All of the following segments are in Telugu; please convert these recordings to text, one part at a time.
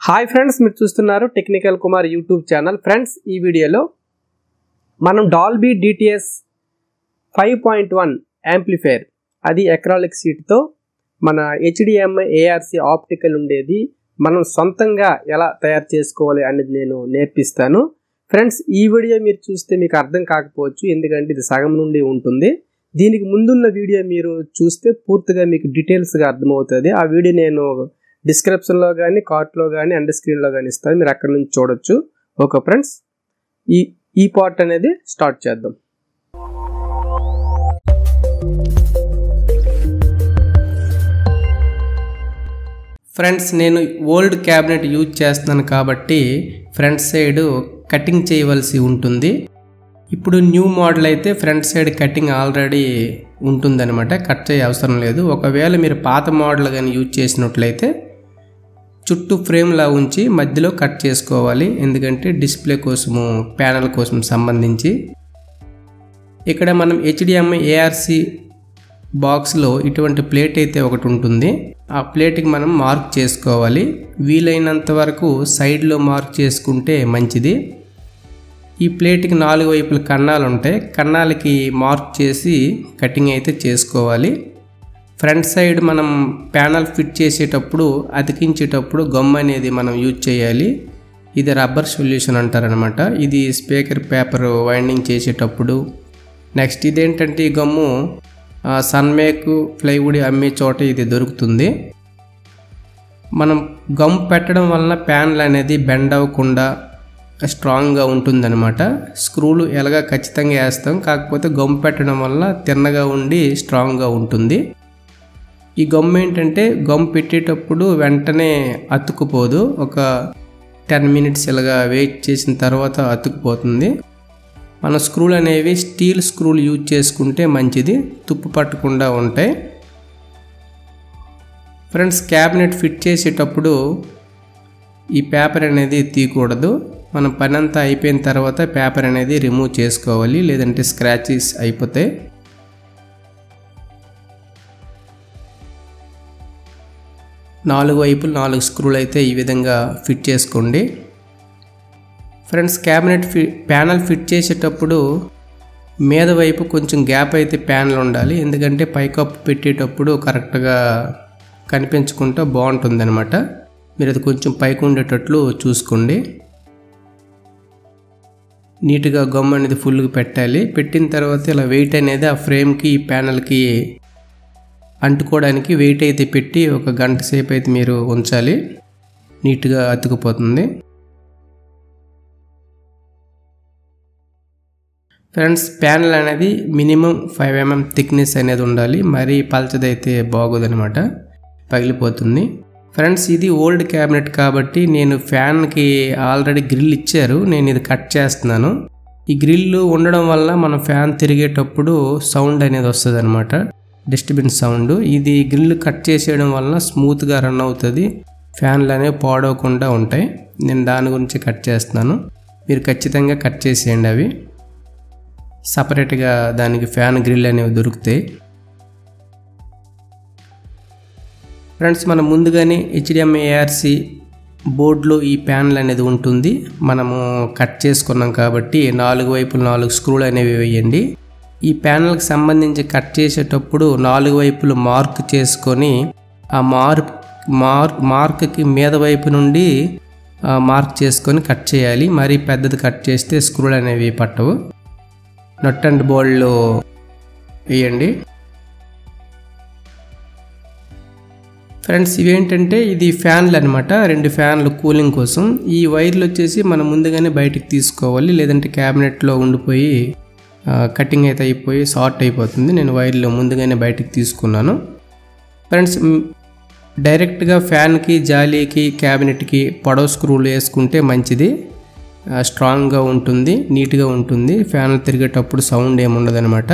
హాయ్ ఫ్రెండ్స్, మీరు చూస్తున్నారు technical Kumar YouTube channel. Friends, ఈ వీడియోలో మనం డాల్బీ డిటిఎస్ 5.1 యాంప్లిఫైర్, అది అక్రాలిక్ షీట్తో మన HDMI ARC ఆప్టికల్ ఉండేది మనం సొంతంగా ఎలా తయారు చేసుకోవాలి అనేది నేను నేర్పిస్తాను. ఫ్రెండ్స్, ఈ వీడియో మీరు చూస్తే మీకు అర్థం కాకపోవచ్చు, ఎందుకంటే ఇది సగం నుండి ఉంటుంది. దీనికి ముందున్న వీడియో మీరు చూస్తే పూర్తిగా మీకు డీటెయిల్స్గా అర్థమవుతుంది. ఆ వీడియో నేను డిస్క్రిప్షన్లో కానీ, కార్ట్లో కానీ, అండ్ స్క్రీన్లో కానీ ఇస్తాను, మీరు అక్కడ నుంచి చూడొచ్చు. ఓకే ఫ్రెండ్స్, ఈ పార్ట్ అనేది స్టార్ట్ చేద్దాం. ఫ్రెండ్స్, నేను ఓల్డ్ క్యాబినెట్ యూజ్ చేస్తున్నాను కాబట్టి ఫ్రంట్ సైడ్ కటింగ్ చేయవలసి ఉంటుంది. ఇప్పుడు న్యూ మోడల్ అయితే ఫ్రంట్ సైడ్ కటింగ్ ఆల్రెడీ ఉంటుందన్నమాట, కట్ చేయ అవసరం లేదు. ఒకవేళ మీరు పాత మోడల్ కానీ యూజ్ చేసినట్లయితే చుట్టూ ఫ్రేమ్లా ఉంచి మధ్యలో కట్ చేసుకోవాలి, ఎందుకంటే డిస్ప్లే కోసము, ప్యానల్ కోసం సంబంధించి. ఇక్కడ మనం HDMI ARC బాక్స్లో ఇటువంటి ప్లేట్ అయితే ఒకటి ఉంటుంది. ఆ ప్లేట్కి మనం మార్క్ చేసుకోవాలి. వీలైనంత వరకు సైడ్లో మార్క్ చేసుకుంటే మంచిది. ఈ ప్లేట్కి 4 వైపుల కన్నాలు ఉంటాయి, కన్నాలకి మార్క్ చేసి కటింగ్ అయితే చేసుకోవాలి. ఫ్రంట్ సైడ్ మనం ప్యానల్ ఫిట్ చేసేటప్పుడు, అతికించేటప్పుడు గమ్ అనేది మనం యూజ్ చేయాలి. ఇది రబ్బర్ సొల్యూషన్ అంటారనమాట. ఇది స్పీకర్ పేపర్ వైండింగ్ చేసేటప్పుడు. నెక్స్ట్ ఇదేంటంటే ఈ గమ్ము సన్మేక్, ప్లైవుడ్ అమ్మే చోట ఇది దొరుకుతుంది. మనం గమ్ పెట్టడం వలన ప్యానల్ అనేది బెండ్ అవ్వకుండా స్ట్రాంగ్గా ఉంటుందన్నమాట. స్క్రూలు ఎలాగా ఖచ్చితంగా వేస్తాం, కాకపోతే గమ్ పెట్టడం వల్ల తిన్నగా ఉండి స్ట్రాంగ్గా ఉంటుంది. ఈ గమ్ ఏంటంటే గమ్ పెట్టేటప్పుడు వెంటనే అతుక్కుపోదు, ఒక 10 మినిట్స్ ఇలాగా వెయిట్ చేసిన తర్వాత అతుక్కుపోతుంది. మన స్క్రూలు అనేవి స్టీల్ స్క్రూలు యూజ్ చేసుకుంటే మంచిది, తుప్పు పట్టకుండా ఉంటాయి. ఫ్రెండ్స్, క్యాబినెట్ ఫిట్ చేసేటప్పుడు ఈ పేపర్ అనేది తీయకూడదు. మనం పని అంతా అయిపోయిన తర్వాత పేపర్ అనేది రిమూవ్ చేసుకోవాలి, లేదంటే స్క్రాచెస్ అయిపోతాయి. నాలుగు వైపులు 4 స్క్రూలు అయితే ఈ విధంగా ఫిట్ చేసుకోండి. ఫ్రెండ్స్, క్యాబినెట్ ప్యానల్ ఫిట్ చేసేటప్పుడు మీద వైపు కొంచెం గ్యాప్ అయితే ప్యానల్ ఉండాలి, ఎందుకంటే పైకప్పు పెట్టేటప్పుడు కరెక్ట్గా కనిపించకుండా బాగుంటుంది అనమాట. మీరు అది కొంచెం పైకి ఉండేటట్లు చూసుకోండి. నీట్గా గమ్ అనేది ఫుల్గా పెట్టాలి. పెట్టిన తర్వాత ఇలా వెయిట్ అనేది ఆ ఫ్రేమ్కి, ఈ ప్యానల్కి అంటుకోవడానికి వెయిట్ అయితే పెట్టి ఒక గంట సేపు అయితే మీరు ఉంచాలి, నీట్గా అతుకుపోతుంది. ఫ్రెండ్స్, ప్యానల్ అనేది మినిమం 5 mm థిక్నెస్ అనేది ఉండాలి, మరీ పల్చదైతే బాగోదనమాట, పగిలిపోతుంది. ఫ్రెండ్స్, ఇది ఓల్డ్ క్యాబినెట్ కాబట్టి నేను ఫ్యాన్కి ఆల్రెడీ గ్రిల్ ఇచ్చారు, నేను ఇది కట్ చేస్తున్నాను. ఈ గ్రిల్ ఉండడం వల్ల మనం ఫ్యాన్ తిరిగేటప్పుడు సౌండ్ అనేది వస్తుంది అనమాట, డిస్టర్బెన్స్ సౌండ్. ఇది గ్రిల్ కట్ చేసేయడం వల్ల స్మూత్గా రన్ అవుతుంది, ఫ్యాన్లు అనేవి పాడవకుండా ఉంటాయి. నేను దాని గురించి కట్ చేస్తున్నాను, మీరు ఖచ్చితంగా కట్ చేసేయండి. అవి సపరేట్గా దానికి ఫ్యాన్ గ్రిల్ అనేవి దొరుకుతాయి. ఫ్రెండ్స్, మనం ముందుగానే HDMI ARC బోర్డులో ఈ ప్యానల్ అనేది ఉంటుంది, మనము కట్ చేసుకున్నాం కాబట్టి 4 వైపులు 4 స్క్రూలు అనేవి వేయండి. ఈ ప్యానల్కి సంబంధించి కట్ చేసేటప్పుడు 4 వైపులు మార్క్ చేసుకొని ఆ మార్క్కి మీద వైపు నుండి మార్క్ చేసుకొని కట్ చేయాలి. మరీ పెద్దది కట్ చేస్తే స్క్రూలు అనేవి పట్టవు. నట్ అండ్ బోల్ట్లో వేయండి. ఫ్రెండ్స్, ఇవేంటంటే ఇది ఫ్యాన్లు అనమాట, 2 ఫ్యాన్లు కూలింగ్ కోసం. ఈ వైర్లు వచ్చేసి మనం ముందుగానే బయటికి తీసుకోవాలి, లేదంటే క్యాబినెట్లో ఉండిపోయి కటింగ్ అయితే అయిపోయి షార్ట్ అయిపోతుంది. నేను వైర్లు ముందుగానే బయటికి తీసుకున్నాను. ఫ్రెండ్స్, డైరెక్ట్గా ఫ్యాన్కి, జాలీకి, క్యాబినెట్కి పొడవు స్క్రూలు వేసుకుంటే మంచిది, స్ట్రాంగ్గా ఉంటుంది, నీట్గా ఉంటుంది. ఫ్యాన్లు తిరిగేటప్పుడు సౌండ్ ఏముండదు అనమాట.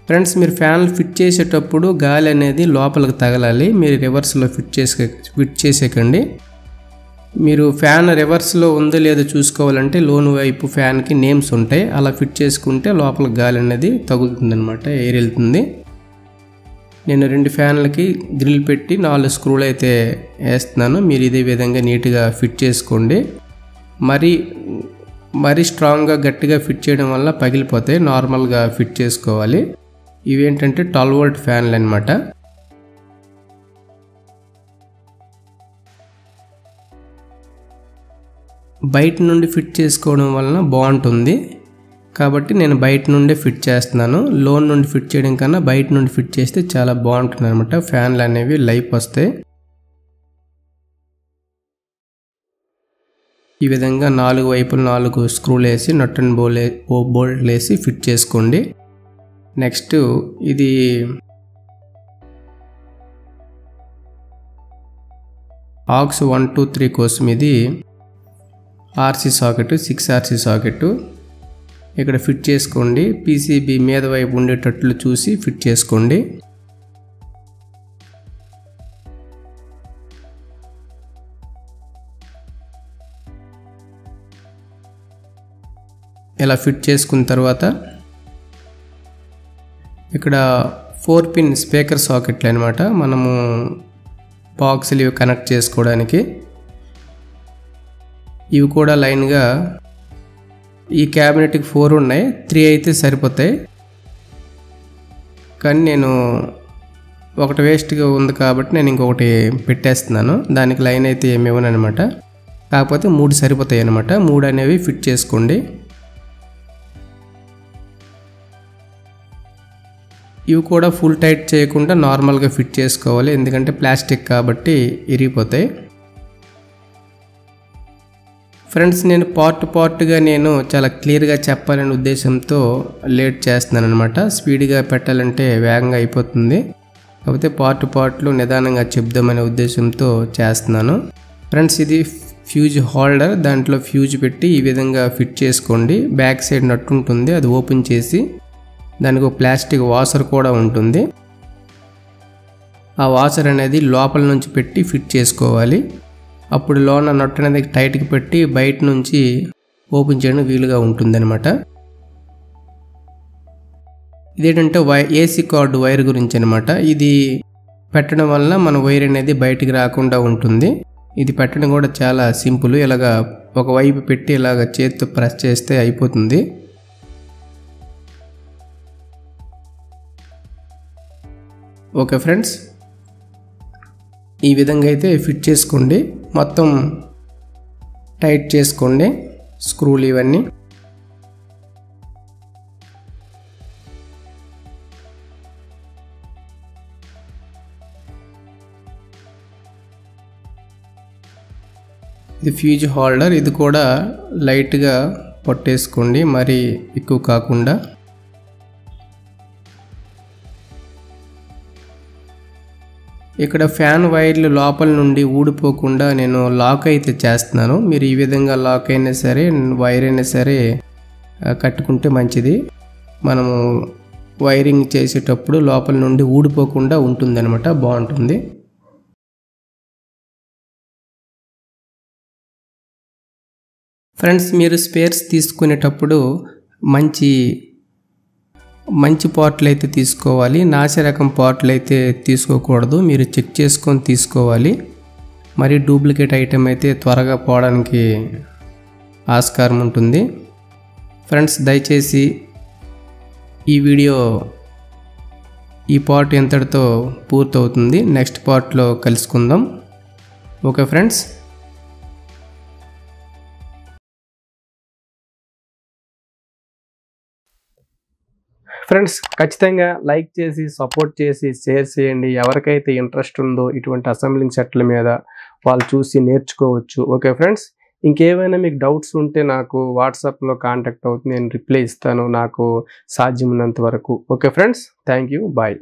ఫ్రెండ్స్, మీరు ఫ్యాన్లు ఫిట్ చేసేటప్పుడు గాలి అనేది లోపలికి తగలాలి, మీరు రివర్స్లో ఫిట్ చేసేకండి. మీరు ఫ్యాన్ రివర్స్లో ఉందో లేదో చూసుకోవాలంటే లోన్ వైపు ఫ్యాన్కి నేమ్స్ ఉంటాయి, అలా ఫిట్ చేసుకుంటే లోపల గాలి అనేది తగులుతుంది అనమాట, ఎయిర్ వెళ్తుంది. నేను 2 ఫ్యాన్లకి గ్రిల్ పెట్టి 4 స్క్రూలు అయితే వేస్తున్నాను. మీరు ఇదే విధంగా నీట్గా ఫిట్ చేసుకోండి. మరీ స్ట్రాంగ్గా గట్టిగా ఫిట్ చేయడం వల్ల పగిలిపోతాయి. నార్మల్గా ఫిట్ చేసుకోవాలి. ఇవేంటంటే 12 వోల్ట్ ఫ్యాన్లు అన్నమాట. బయట నుండి ఫిట్ చేసుకోవడం వలన బాగుంటుంది కాబట్టి నేను బయట నుండే ఫిట్ చేస్తున్నాను. లోన్ నుండి ఫిట్ చేయడం కన్నా బయట నుండి ఫిట్ చేస్తే చాలా బాగుంటుంది అనమాట. ఫ్యాన్లు అనేవి లైఫ్ వస్తాయి. ఈ విధంగా 4 వైపులు 4 స్క్రూలు వేసి నట్ అండ్ బోల్ట్ వేసి ఫిట్ చేసుకోండి. నెక్స్ట్ ఇది ఆక్స్ 1 2 3 కోసం ఇది RC సాకెట్ 6 RC సాకెట్ ఇక్కడ ఫిట్ చేసుకోండి. PCB మీద వైపు ఉండేటట్లు చూసి ఫిట్ చేసుకోండి. ఇలా ఫిట్ చేసుకున్న తర్వాత ఇక్కడ 4 పిన్ స్పీకర్ సాకెట్లు అన్నమాట. మనము బాక్సులు ఇవి కనెక్ట్ చేసుకోవడానికి. ఇవి కూడా లైన్గా ఈ క్యాబినెట్కి 4 ఉన్నాయి. 3 అయితే సరిపోతాయి. కానీ నేను ఒకటి వేస్ట్గా ఉంది కాబట్టి నేను ఇంకొకటి పెట్టేస్తున్నాను. దానికి లైన్ అయితే ఏమి ఇవ్వను అనమాట. కాకపోతే 3 సరిపోతాయి అనమాట. 3 అనేవి ఫిట్ చేసుకోండి. ఇవి కూడా ఫుల్ టైట్ చేయకుండా నార్మల్గా ఫిట్ చేసుకోవాలి. ఎందుకంటే ప్లాస్టిక్ కాబట్టి ఇరిగిపోతాయి. ఫ్రెండ్స్ నేను పార్ట్గా నేను చాలా క్లియర్గా చెప్పాలనే ఉద్దేశంతో లేట్ చేస్తున్నాను అనమాట. స్పీడ్గా పెట్టాలంటే వేగంగా అయిపోతుంది. కాకపోతే పార్ట్లు నిదానంగా చెప్దామనే ఉద్దేశంతో చేస్తున్నాను. ఫ్రెండ్స్ ఇది ఫ్యూజ్ హోల్డర్. దాంట్లో ఫ్యూజ్ పెట్టి ఈ విధంగా ఫిట్ చేసుకోండి. బ్యాక్ సైడ్ నట్ ఉంటుంది, అది ఓపెన్ చేసి దానికి ఒక ప్లాస్టిక్ వాషర్ కూడా ఉంటుంది. ఆ వాషర్ అనేది లోపల నుంచి పెట్టి ఫిట్ చేసుకోవాలి. అప్పుడు లోన నట్ అనేది టైట్కి పెట్టి బయట నుంచి ఓపెన్ చేయడం వీలుగా ఉంటుంది అనమాట. ఇదేంటంటే ఏసీ కార్డు వైర్ గురించి అనమాట. ఇది పెట్టడం వల్ల మన వైర్ అనేది బయటికి రాకుండా ఉంటుంది. ఇది పెట్టడం కూడా చాలా సింపుల్. ఇలాగా ఒకవైపు పెట్టి ఇలాగ చేతితో ప్రెస్ చేస్తే అయిపోతుంది. ఓకే ఫ్రెండ్స్, ఈ విధంగా అయితే ఫిట్ చేసుకోండి. మొత్తం టైట్ చేసుకోండి స్క్రూలు ఇవన్నీ. ఇది ఫ్యూజ్ హోల్డర్. ఇది కూడా లైట్గా పట్టేసుకోండి, మరి ఎక్కువ కాకుండా. ఇక్కడ ఫ్యాన్ వైర్లు లోపల నుండి ఊడిపోకుండా నేను లాక్ అయితే చేస్తున్నాను. మీరు ఈ విధంగా లాక్ అయినా సరే వైర్ అయినా సరే కట్టుకుంటే మంచిది. మనము వైరింగ్ చేసేటప్పుడు లోపల నుండి ఊడిపోకుండా ఉంటుందన్నమాట, బాగుంటుంది. ఫ్రెండ్స్ మీరు స్పేర్స్ తీసుకునేటప్పుడు మంచి పార్ట్లు అయితే తీసుకోవాలి. నాసి రకం పార్ట్లు అయితే తీసుకోకూడదు. మీరు చెక్ చేసుకొని తీసుకోవాలి. మరి డూప్లికేట్ ఐటెం అయితే త్వరగా పోవడానికి ఆస్కారం ఉంటుంది. ఫ్రెండ్స్ దయచేసి ఈ పార్ట్ ఎంతటితో పూర్తవుతుంది. నెక్స్ట్ పార్ట్లో కలుసుకుందాం. Okay friends. ఫ్రెండ్స్ ఖచ్చితంగా లైక్ చేసి సపోర్ట్ చేసి షేర్ చేయండి. ఎవరికైతే ఇంట్రెస్ట్ ఉందో ఇటువంటి అసెంబ్లింగ్ సెట్ల మీద వాళ్ళు చూసి నేర్చుకోవచ్చు. ఓకే ఫ్రెండ్స్, ఇంకేమైనా మీకు డౌట్స్ ఉంటే నాకు వాట్సాప్లో కాంటాక్ట్ అవుతుంది. నేను రిప్లై ఇస్తాను నాకు సాధ్యమైనంత వరకు. Okay friends, thank you, bye.